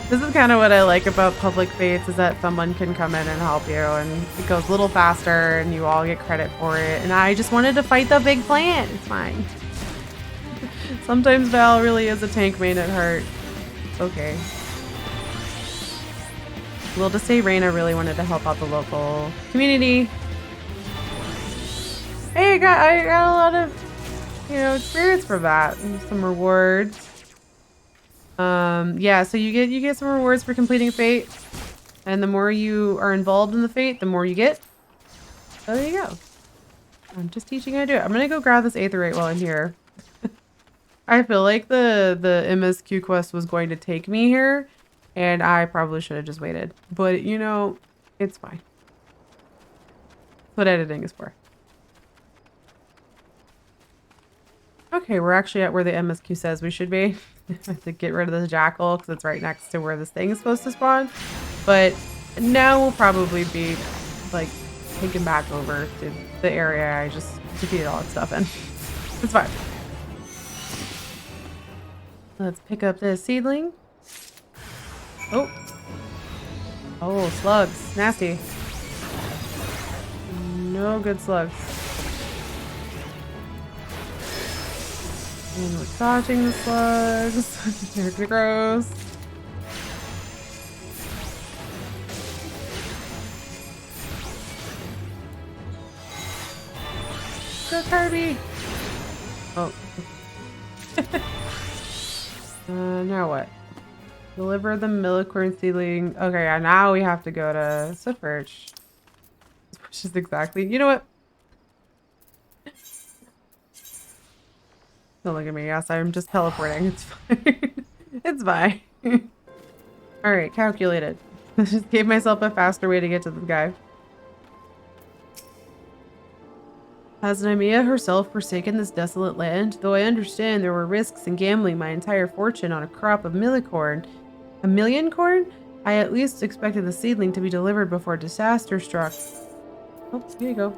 This is kind of what I like about public fates, is that someone can come in and help you, and it goes a little faster and you all get credit for it. And I just wanted to fight the big plant. It's fine. Sometimes Val really is a tank main at heart. It's okay. We'll just say Reyna really wanted to help out the local community. Hey, I got a lot of, you know, experience for that and some rewards. Yeah, so you get some rewards for completing fate, and the more you are involved in the fate, the more you get. So there you go. I'm just teaching you how to do it. I'm gonna go grab this aetherite while I'm here. I feel like the MSQ quest was going to take me here, and I probably should have just waited. But you know, it's fine. That's what editing is for. Okay, we're actually at where the MSQ says we should be. I have to get rid of the jackal because it's right next to where this thing is supposed to spawn. But now we'll probably be like taken back over to the area I just defeated all that stuff in. It's fine. Let's pick up this seedling. Oh. Oh, slugs. Nasty. No good slugs. And we're dodging the slugs. They're gross. Go Kirby! Oh. Now what? Deliver the millicorn seedling. Okay, now we have to go to Swiftbirch. Which is exactly... You know what? Don't look at me. Yes, I'm just teleporting. It's fine. It's fine. Alright, calculated. Just gave myself a faster way to get to the guy. Has Nemea herself forsaken this desolate land? Though I understand there were risks in gambling my entire fortune on a crop of millicorn. A million corn? I at least expected the seedling to be delivered before disaster struck. Oh, here you go.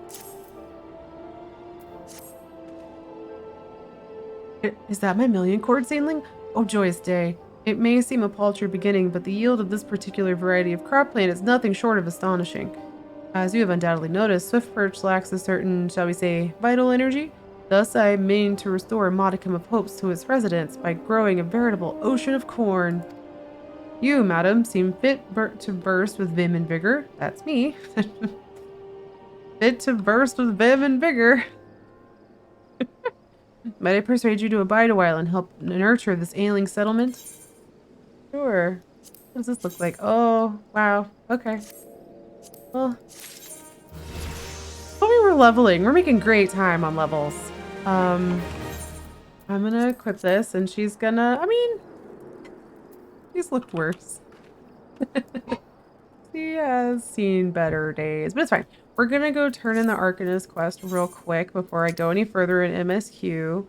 Is that my million cord seedling? Oh, joyous day. It may seem a paltry beginning, but the yield of this particular variety of crop plant is nothing short of astonishing. As you have undoubtedly noticed, Swiftbirch lacks a certain, shall we say, vital energy. Thus, I mean to restore a modicum of hopes to its residents by growing a veritable ocean of corn. You, madam, seem fit to burst with vim and vigor. That's me. Fit to burst with vim and vigor. Might I persuade you to abide a while and help nurture this ailing settlement? Sure. What does this look like? Oh, wow. Okay. Well, we were leveling. We're making great time on levels. I'm gonna equip this, and she's gonna... I mean, she's looked worse. She has seen better days, but it's fine. We're gonna go turn in the Arcanist quest real quick before I go any further in MSQ.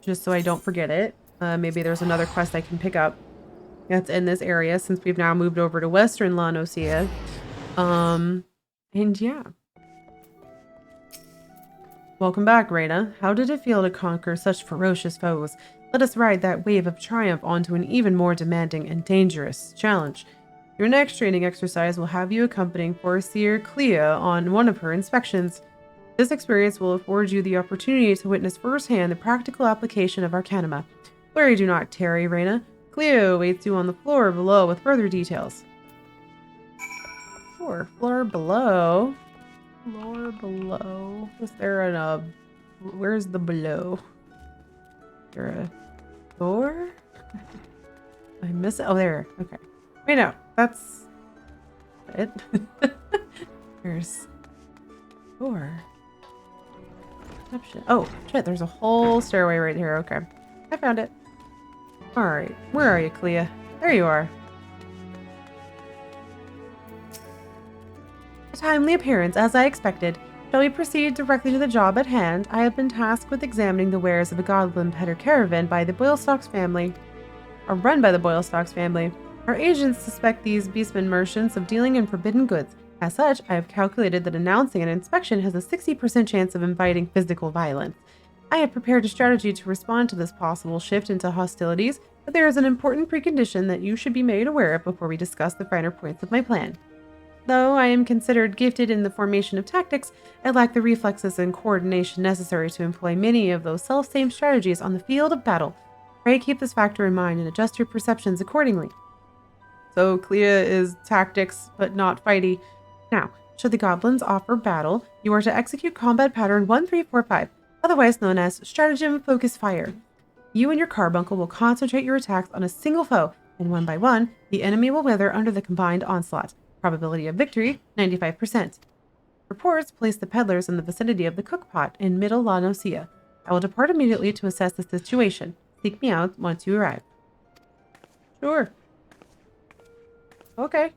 Just so I don't forget it. Maybe there's another quest I can pick up that's in this area since we've now moved over to Western La Nocia. And yeah. Welcome back, Reyna. How did it feel to conquer such ferocious foes? Let us ride that wave of triumph onto an even more demanding and dangerous challenge. Your next training exercise will have you accompanying Forestier Clea on one of her inspections. This experience will afford you the opportunity to witness firsthand the practical application of Arcanima. Worry do not tarry, Reyna. Clea awaits you on the floor below with further details. Sure, floor below. Floor below. Is there a... Where's the below? Is there a door? I miss it. Oh, there. Okay. Wait, no. That's it. There's door. Oh, shit. There's a whole stairway right here. Okay. I found it. All right. Where are you, Clea? There you are. A timely appearance, as I expected. Shall we proceed directly to the job at hand? I have been tasked with examining the wares of a Godland Petter caravan by the Boylestocks family. Or run by the Boylestocks family. Our agents suspect these beastmen merchants of dealing in forbidden goods. As such, I have calculated that announcing an inspection has a 60% chance of inviting physical violence. I have prepared a strategy to respond to this possible shift into hostilities, but there is an important precondition that you should be made aware of before we discuss the finer points of my plan. Though I am considered gifted in the formation of tactics, I lack the reflexes and coordination necessary to employ many of those self-same strategies on the field of battle. Pray keep this factor in mind and adjust your perceptions accordingly. So Clea is tactics, but not fighty. Now, should the goblins offer battle, you are to execute combat pattern 1345, otherwise known as Stratagem Focus Fire. You and your carbuncle will concentrate your attacks on a single foe, and one by one, the enemy will wither under the combined onslaught. Probability of victory, 95%. Reports place the peddlers in the vicinity of the cookpot in Middle La Nocia. I will depart immediately to assess the situation. Seek me out once you arrive. Sure. Okay.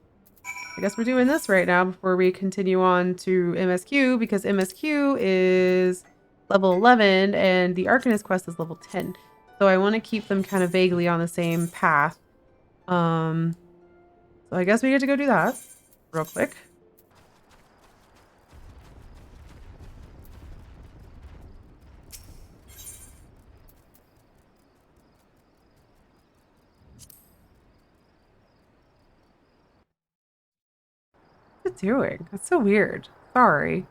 I guess we're doing this right now before we continue on to MSQ, because MSQ is level 11 and the Arcanist quest is level 10. So I want to keep them kind of vaguely on the same path. So I guess we get to go do that real quick. What's it doing? That's so weird. Sorry.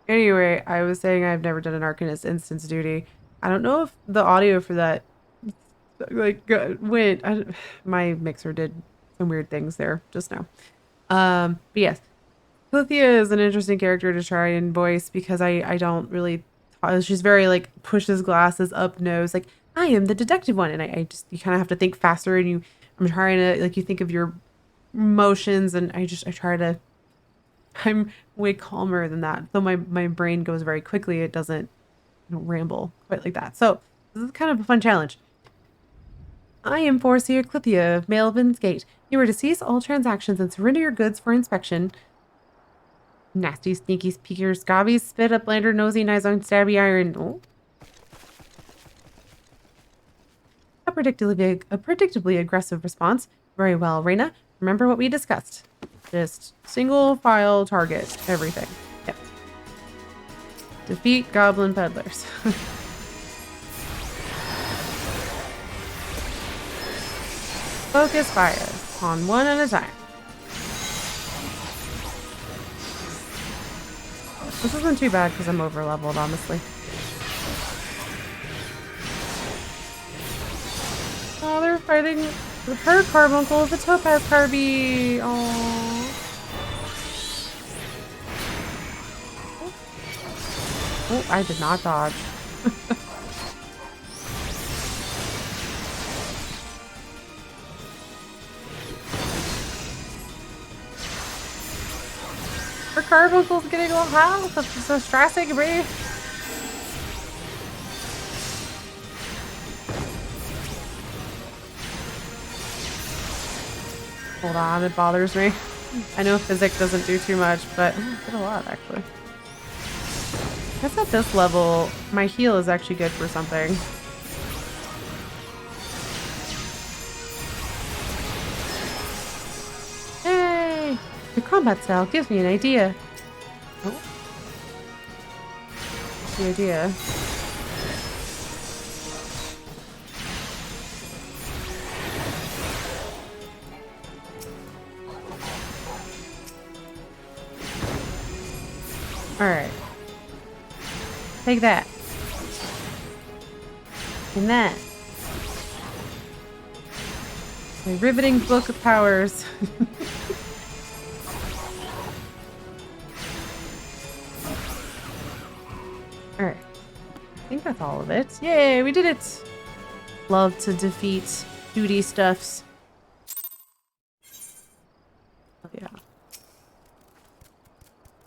Anyway, I was saying I've never done an Arcanist instance duty. I don't know if the audio for that went. My mixer did some weird things there just now. But yes, Clythia is an interesting character to try and voice because I don't really. She's very like pushes glasses up nose, like I am the detective one, and I just you kind of have to think faster, and I'm trying to like you think of your motions, and I try to. I'm way calmer than that. Though my brain goes very quickly, it doesn't ramble quite like that. So this is kind of a fun challenge. I am Foreseer Clythia of Malvin's Gate. You are to cease all transactions and surrender your goods for inspection. Nasty, sneaky speakers, gobbies, spit up, lander, nosy, knives on stabby iron. Oh. A predictably aggressive response. Very well, Reyna. Remember what we discussed. Just single file target everything. Yep. Defeat goblin peddlers. Focus fire on one at a time. This isn't too bad because I'm over leveled, honestly. Oh, they're fighting her carbuncle with the Topaz Carby. Oh. Oh, I did not dodge. Her carbuncle's getting a little hot. That's so stressing, bro. Hold on, it bothers me. I know physic doesn't do too much, but it did a lot actually. I guess at this level, my heal is actually good for something. Yay! Your combat style gives me an idea. Oh. What's the idea? Alright. Take that. And that. My riveting book of powers. Alright. I think that's all of it. Yay, we did it! Love to defeat duty stuffs. Oh, yeah.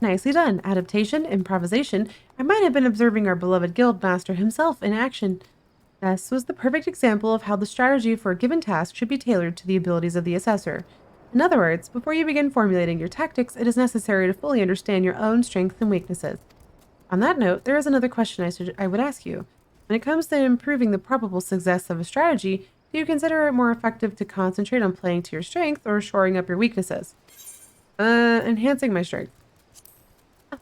Nicely done. Adaptation, improvisation. I might have been observing our beloved guild master himself in action. This was the perfect example of how the strategy for a given task should be tailored to the abilities of the assessor. In other words, before you begin formulating your tactics, it is necessary to fully understand your own strengths and weaknesses. On that note, there is another question I would ask you. When it comes to improving the probable success of a strategy, do you consider it more effective to concentrate on playing to your strength or shoring up your weaknesses? Enhancing my strength.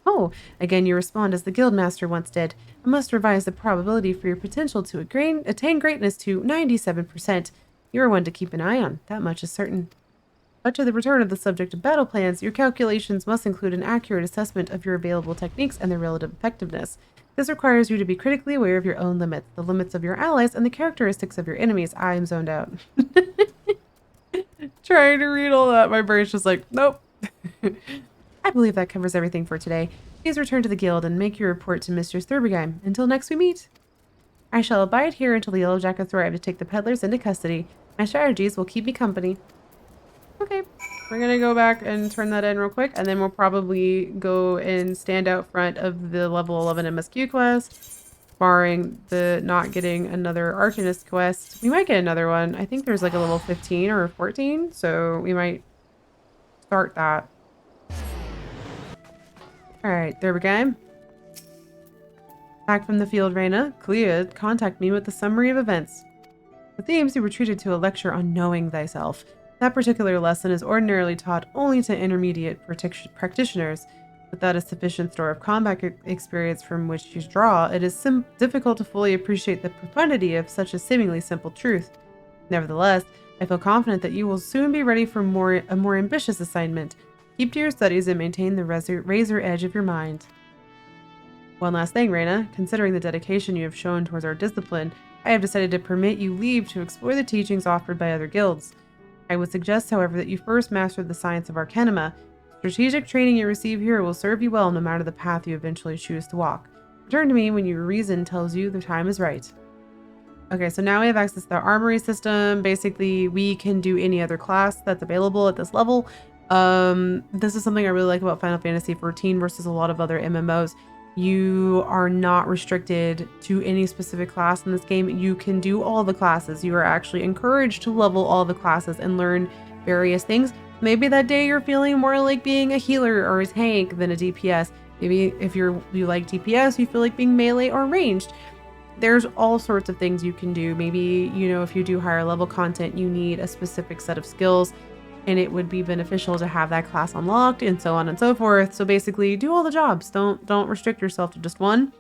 Oh, again you respond as the guildmaster once did. I must revise the probability for your potential to attain greatness to 97%. You are one to keep an eye on, that much is certain. But to the return of the subject of battle plans, your calculations must include an accurate assessment of your available techniques and their relative effectiveness. This requires you to be critically aware of your own limits, the limits of your allies, and the characteristics of your enemies. I am zoned out. Trying to read all that, my brain's just like, nope. I believe that covers everything for today. Please return to the guild and make your report to Mistress Thurbergheim. Until next we meet. I shall abide here until the Yellow Jackets arrive to take the peddlers into custody. My strategies will keep me company. Okay, we're gonna go back and turn that in real quick, and then we'll probably go and stand out front of the level 11 MSQ quest, barring the not getting another Arcanist quest. We might get another one. I think there's like a level 15 or a 14, so we might start that. Alright, there we go. Back from the field, Reyna. Clea, contact me with the summary of events. The themes you were treated to a lecture on knowing thyself. That particular lesson is ordinarily taught only to intermediate practitioners. Without a sufficient store of combat experience from which to draw, it is difficult to fully appreciate the profundity of such a seemingly simple truth. Nevertheless, I feel confident that you will soon be ready for a more ambitious assignment. Keep to your studies and maintain the razor edge of your mind. One last thing, Reyna. Considering the dedication you have shown towards our discipline, I have decided to permit you leave to explore the teachings offered by other guilds. I would suggest, however, that you first master the science of Arcanima. Strategic training you receive here will serve you well no matter the path you eventually choose to walk. Return to me when your reason tells you the time is right. Okay, so now we have access to the armory system. Basically, we can do any other class that's available at this level. This is something I really like about Final Fantasy XIV versus a lot of other MMOs. You are not restricted to any specific class in this game. You can do all the classes. You are actually encouraged to level all the classes and learn various things. Maybe that day you're feeling more like being a healer or a tank than a DPS. Maybe if you like DPS, you feel like being melee or ranged. There's all sorts of things you can do. Maybe, you know, if you do higher level content, you need a specific set of skills, and it would be beneficial to have that class unlocked and so on and so forth. So basically do all the jobs. Don't restrict yourself to just one.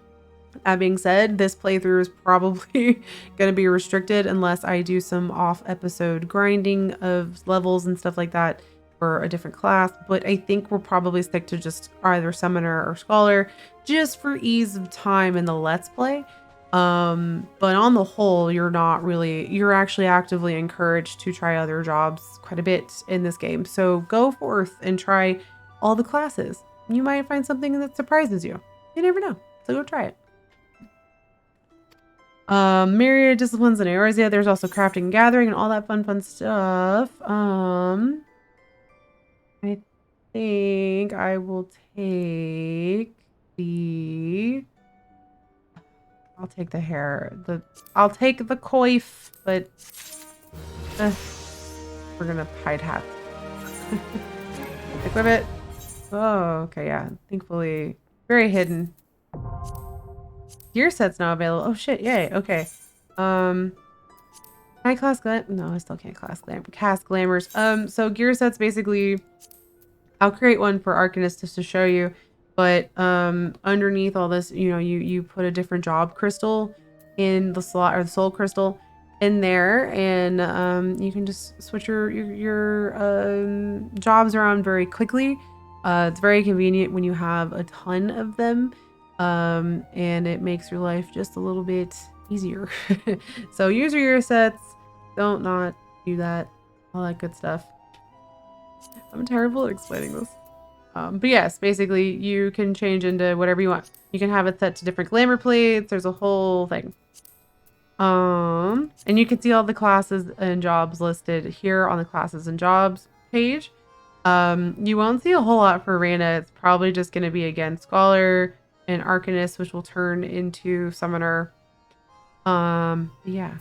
That being said, this playthrough is probably going to be restricted unless I do some off episode grinding of levels and stuff like that for a different class. But I think we'll probably stick to just either summoner or scholar just for ease of time in the let's play. But on the whole, you're actually actively encouraged to try other jobs quite a bit in this game. So go forth and try all the classes. You might find something that surprises you. You never know. So go try it. Myriad disciplines and Eorzea. There's also crafting and gathering and all that fun stuff. I think I will take the... I'll take the hair. I'll take the coif, but we're gonna hide hat. Equip it. Oh, okay, yeah. Thankfully, very hidden. Gear set's now available. Oh shit! Yay. Okay. Can I class glam? No, I still can't cast glamours. So gear sets basically. I'll create one for Arcanist just to show you. But underneath all this, you know, you put a different job crystal in the slot, or the soul crystal in there, and you can just switch your jobs around very quickly. It's very convenient when you have a ton of them, and it makes your life just a little bit easier. So use your gear sets. Don't not do that. All that good stuff. I'm terrible at explaining this. But yes, basically you can change into whatever you want. You can have it set to different glamour plates. There's a whole thing. And you can see all the classes and jobs listed here on the classes and jobs page. You won't see a whole lot for Reyna. It's probably just going to be, again, Scholar and Arcanist, which will turn into Summoner. Yeah.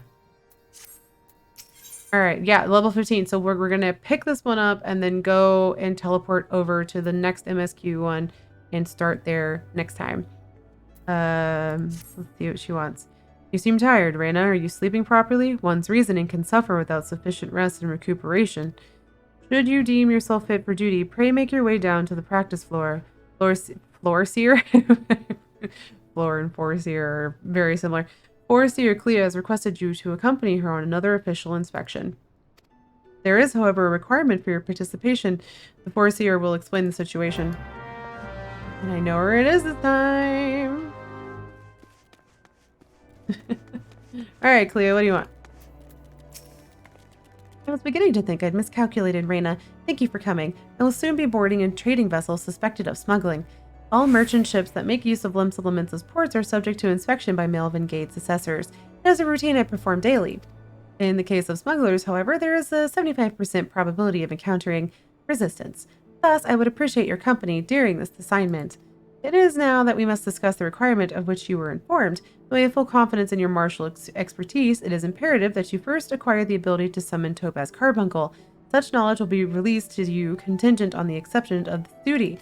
All right, yeah, level 15. So we're going to pick this one up and then go and teleport over to the next MSQ one and start there next time. Let's see what she wants. You seem tired, Reyna. Are you sleeping properly? One's reasoning can suffer without sufficient rest and recuperation. Should you deem yourself fit for duty, pray make your way down to the practice floor. Floor-seer? Floor and Foreseer are very similar. Forseer Clea has requested you to accompany her on another official inspection. There is, however, a requirement for your participation. The Foreseer will explain the situation. And I know where it is this time. Alright, Cleo, what do you want? I was beginning to think I'd miscalculated, Reyna. Thank you for coming. I will soon be boarding a trading vessel suspected of smuggling. All merchant ships that make use of Lim settlements as ports are subject to inspection by Melvin Gates assessors. It is a routine I perform daily. In the case of smugglers, however, there is a 75% probability of encountering resistance. Thus, I would appreciate your company during this assignment. It is now that we must discuss the requirement of which you were informed. Though I have full confidence in your martial expertise, it is imperative that you first acquire the ability to summon Topaz Carbuncle. Such knowledge will be released to you contingent on the acceptance of the duty.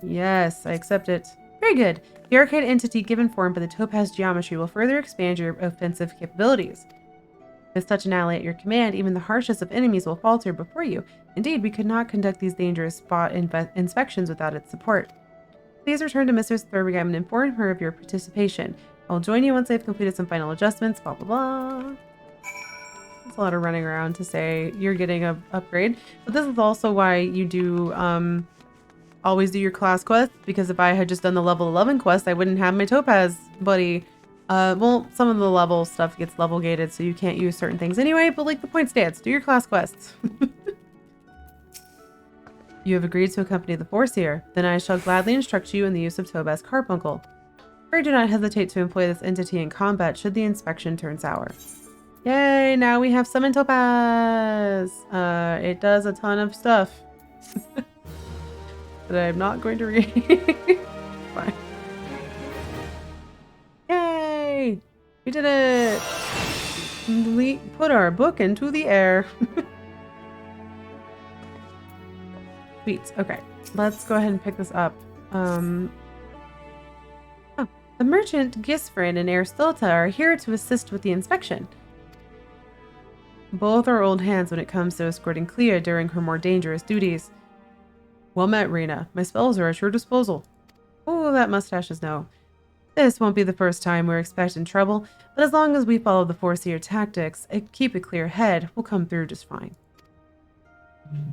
Yes, I accept it. Very good. The arcane entity given form by the Topaz geometry will further expand your offensive capabilities. With such an ally at your command, even the harshest of enemies will falter before you. Indeed, we could not conduct these dangerous spot inspections without its support. Please return to Mistress Thurbergam and inform her of your participation. I'll join you once I've completed some final adjustments, blah blah blah. That's a lot of running around to say you're getting an upgrade. But this is also why you do always do your class quests, because if I had just done the level 11 quest, I wouldn't have my Topaz buddy. Well, some of the level stuff gets level gated, so you can't use certain things anyway, but like the point stands, do your class quests. You have agreed to accompany the Foreseer. Then I shall gladly instruct you in the use of Topaz Carbuncle. Pray do not hesitate to employ this entity in combat should the inspection turn sour. Yay, now we have summoned Topaz! It does a ton of stuff. That I'm not going to read. Fine. Yay! We did it! We put our book into the air. Sweet. Okay, let's go ahead and pick this up. Oh, the merchant Gisfrin and Airstolta are here to assist with the inspection. Both are old hands when it comes to escorting Clea during her more dangerous duties. Well met, Reyna. My spells are at your disposal. Oh, that mustache is no. This won't be the first time we're expecting trouble, but as long as we follow the Foreseer tactics and keep a clear head, we'll come through just fine.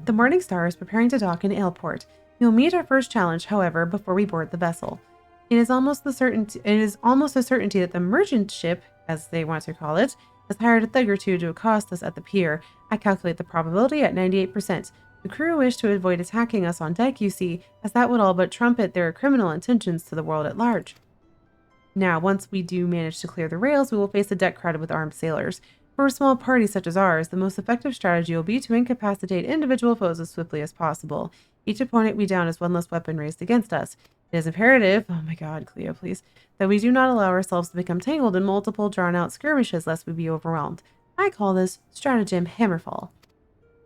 The Morning Star is preparing to dock in Aleport. We'll meet our first challenge, however, before we board the vessel. It is almost a certainty that the merchant ship, as they want to call it, has hired a thug or two to accost us at the pier. I calculate the probability at 98%. The crew wish to avoid attacking us on deck, you see, as that would all but trumpet their criminal intentions to the world at large. Now, once we do manage to clear the rails, we will face a deck crowded with armed sailors. For a small party such as ours, the most effective strategy will be to incapacitate individual foes as swiftly as possible. Each opponent we down is one less weapon raised against us. It is imperative, oh my god, Cleo, please, that we do not allow ourselves to become tangled in multiple drawn-out skirmishes lest we be overwhelmed. I call this stratagem Hammerfall.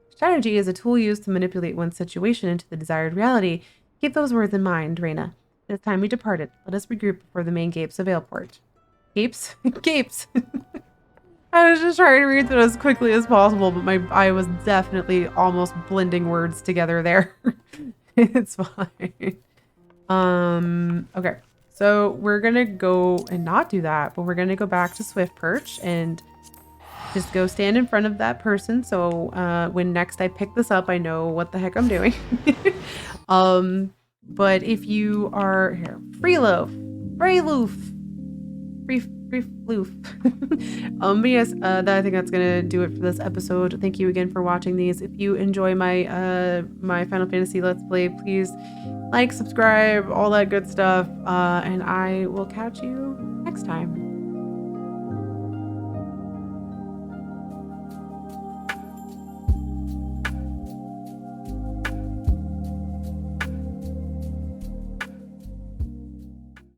Strategy is a tool used to manipulate one's situation into the desired reality. Keep those words in mind, Reyna. It is time we departed. Let us regroup before the main gates of Aleport. Gapes? Gapes! I was just trying to read through as quickly as possible, but I was definitely almost blending words together there. It's fine. Okay. So we're gonna go and not do that, but we're gonna go back to Swift Perch and just go stand in front of that person. So when next I pick this up, I know what the heck I'm doing. But if you are here, free loof. But yes, I think that's gonna do it for this episode. Thank you again for watching these. If you enjoy my my Final Fantasy Let's Play, please like, subscribe, all that good stuff, and I will catch you next time.